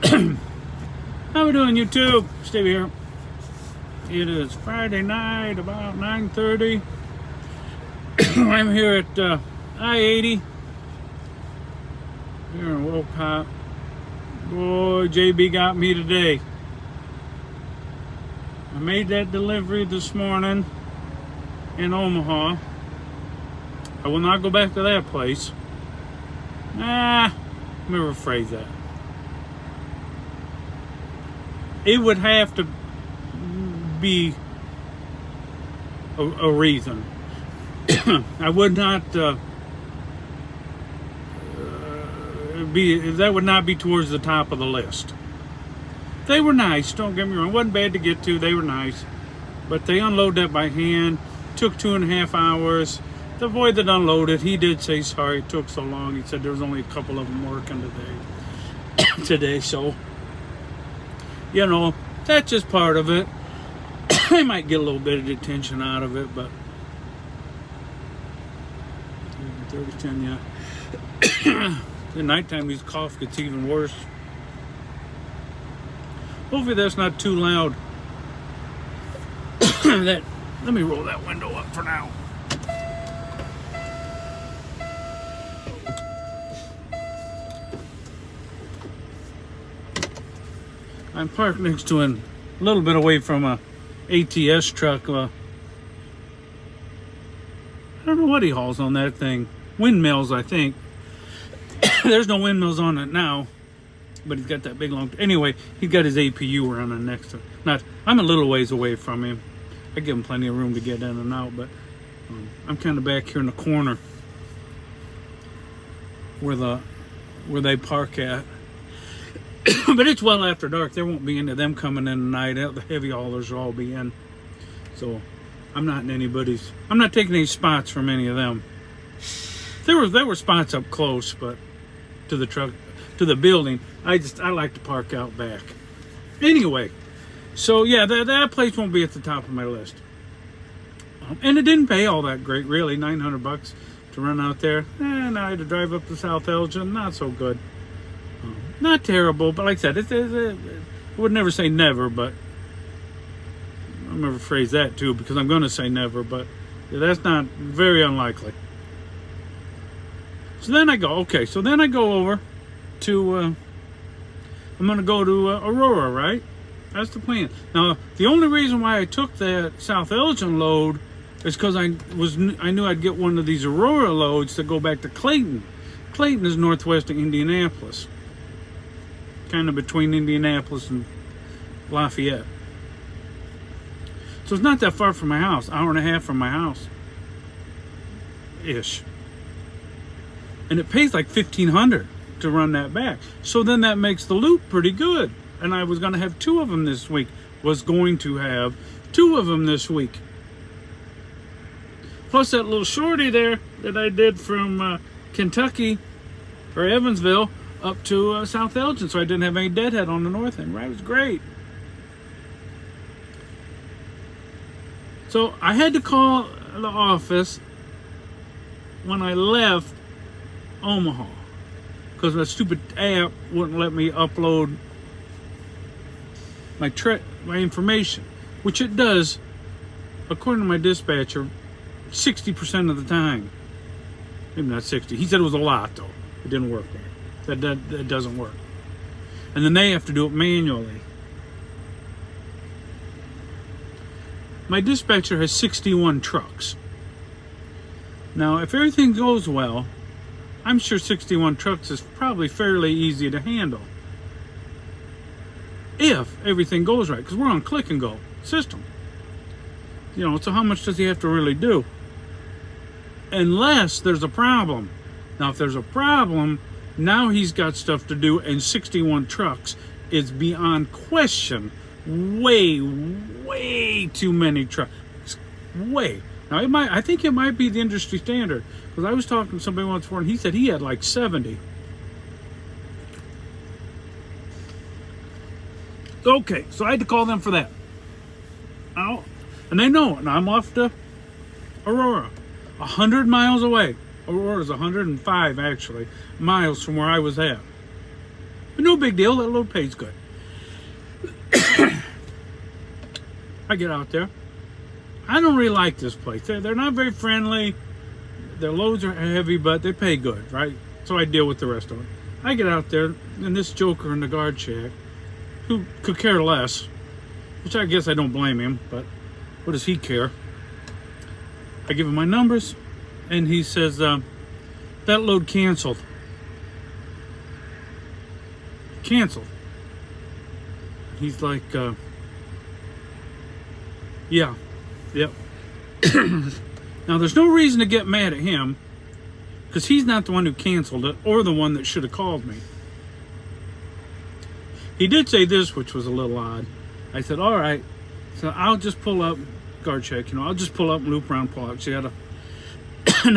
How we doing, YouTube? Steve here. It is Friday night, about 9:30. I'm here at I-80 here in Wolcott. Boy, JB got me today. I made that delivery this morning in Omaha. I will not go back to that place. Let me rephrase that. It would have to be a reason. I would not that would not be towards the top of the list. They were nice, don't get me wrong. It wasn't bad to get to, they were nice. But they unloaded that by hand. Took 2.5 hours. The boy that unloaded, he did say sorry it took so long. He said there was only a couple of them working today. So, you know, that's just part of it. I might get a little bit of attention out of it, but 30-10, yeah. At nighttime, his cough gets even worse. Hopefully that's not too loud. Let me roll that window up for now. I'm parked next to a little bit away from a ATS truck. I don't know what he hauls on that thing. Windmills, I think. There's no windmills on it now, but he's got that big long. Anyway, he's got his APU running next to. I'm a little ways away from him. I give him plenty of room to get in and out, but I'm kind of back here in the corner where they park at. But it's well after dark. There won't be any of them coming in tonight. The heavy haulers will all be in. So I'm not taking any spots from any of them. There were spots up close, but to the truck, to the building, I like to park out back. Anyway, so yeah, that place won't be at the top of my list. And it didn't pay all that great, really. $900 to run out there. And I had to drive up to South Elgin. Not so good. Not terrible, but like I said, I would never say never, but I'll never phrase that too, because I'm going to say never, but that's not very unlikely. So then I go over to, I'm going to go to Aurora, right? That's the plan. Now, the only reason why I took that South Elgin load is because I knew I'd get one of these Aurora loads to go back to Clayton. Clayton is northwest of Indianapolis. Kind of between Indianapolis and Lafayette. So it's not that far from my house. Hour and a half from my house. Ish. And it pays like $1,500 to run that back. So then that makes the loop pretty good. And I was going to have 2 of them this week. Was going to have 2 of them this week. Plus that little shorty there that I did from Kentucky or Evansville up to South Elgin, so I didn't have any deadhead on the north end. Right, it was great. So I had to call the office when I left Omaha because that stupid app wouldn't let me upload my information, which it does, according to my dispatcher, 60% of the time. Maybe not 60. He said it was a lot though. It didn't work right. That doesn't work. And then they have to do it manually. My dispatcher has 61 trucks. Now, if everything goes well, I'm sure 61 trucks is probably fairly easy to handle. If everything goes right, because we're on click and go system. You know, so how much does he have to really do? Unless there's a problem. Now, if there's a problem, now he's got stuff to do, and 61 trucks is beyond question way too many trucks. Way. Now, I think it might be the industry standard, because I was talking to somebody once before, and he said he had like 70. Okay, so I had to call them for that. Oh, and they know, and I'm off to Aurora, 100 miles away. Aurora's 105 actually miles from where I was at. But no big deal. That load pays good. I get out there. I don't really like this place. They're not very friendly. Their loads are heavy, but they pay good, right? So I deal with the rest of it. I get out there, and this joker in the guard shack, who could care less, which I guess I don't blame him, but what does he care? I give him my numbers, and he says, that load canceled. Canceled. He's like, yeah, yep. Now, there's no reason to get mad at him, because he's not the one who canceled it, or the one that should have called me. He did say this, which was a little odd. I said, all right, so I'll just pull up, guard check, I'll just pull up and loop around, pull out. And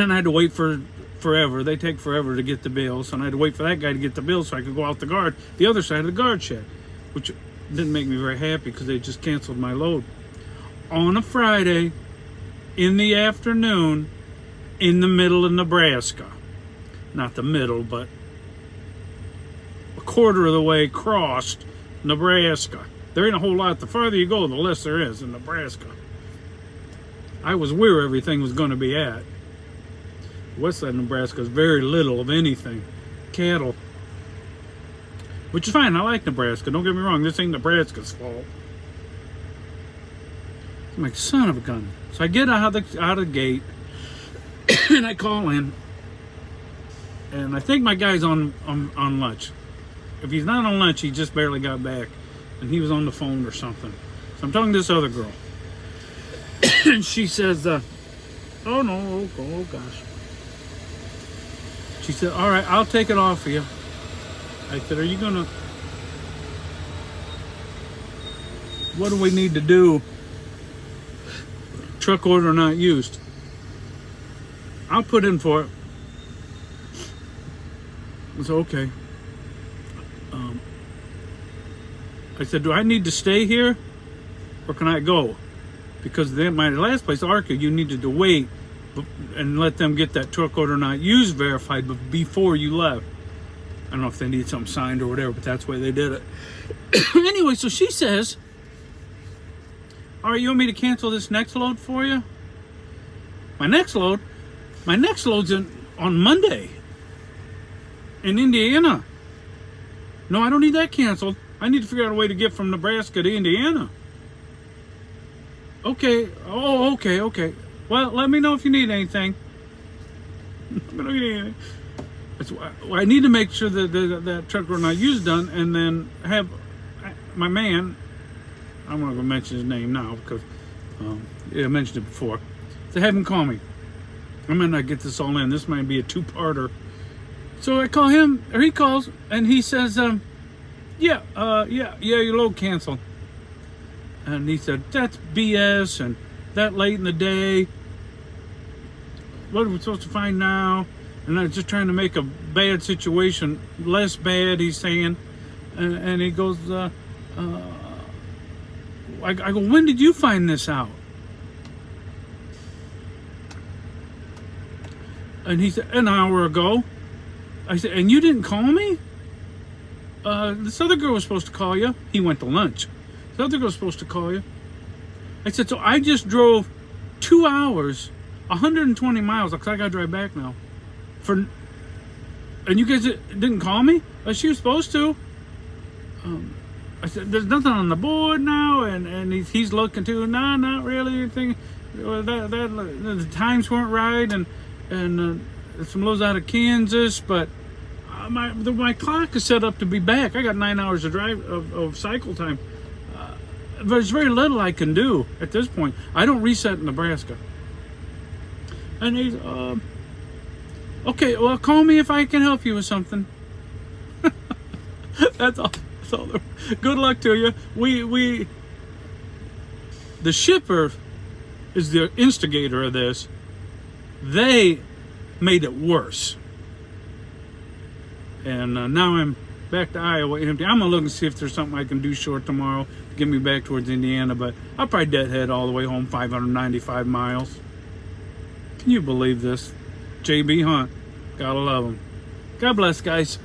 then I had to wait forever. They take forever to get the bills, and I had to wait for that guy to get the bills so I could go out the other side of the guard check, which didn't make me very happy because they just canceled my load. On a Friday, in the afternoon, in the middle of Nebraska. Not the middle, but a quarter of the way crossed Nebraska. There ain't a whole lot. The farther you go, the less there is in Nebraska. I was where everything was going to be at. West side of Nebraska is very little of anything. Cattle. Which is fine. I like Nebraska. Don't get me wrong. This ain't Nebraska's fault. I'm like, son of a gun. So I get out of the gate, and I call in, and I think my guy's on lunch. If he's not on lunch, he just barely got back, and he was on the phone or something. So I'm talking to this other girl, and she says, oh no, oh gosh. She said, all right, I'll take it off of you. I said, are you gonna, what do we need to do? Truck order not used. I'll put in for it. It's okay. I said, do I need to stay here or can I go? Because my last place, Arca, you needed to wait and let them get that truck order not used verified before you left. I don't know if they need something signed or whatever, but that's the way they did it. Anyway, so she says, all right, you want me to cancel this next load for you? My next load's on Monday in Indiana. No, I don't need that canceled. I need to figure out a way to get from Nebraska to Indiana. Okay. Oh, okay. Well, let me know if you need anything. I need to make sure that truck run I use done, and then have my man. I'm not going to mention his name now because I mentioned it before. So have him call me. I might not get this all in. This might be a two-parter. So I call him, or he calls, and he says, yeah, your load canceled. And he said, that's BS, and that late in the day. What are we supposed to find now? And I'm just trying to make a bad situation less bad, he's saying. And he goes, I go, when did you find this out? And he said, an hour ago. I said, and you didn't call me? This other girl was supposed to call you. He went to lunch. This other girl was supposed to call you. I said, so I just drove 2 hours, 120 miles, because I got to drive back now. And you guys didn't call me? She was supposed to. I said, there's nothing on the board now, and he's looking too. No, not really anything. The times weren't right, and some loads out of Kansas, but my clock is set up to be back. I got 9 hours of drive of cycle time. There's very little I can do at this point. I don't reset in Nebraska. And he's, okay, well, call me if I can help you with something. That's all. Good luck to you. The shipper is the instigator of this. They made it worse. And now I'm back to Iowa empty. I'm gonna look and see if there's something I can do short tomorrow to get me back towards Indiana, but I'll probably deadhead all the way home, 595 miles. Can you believe this? JB Hunt. Gotta love him. God bless, guys.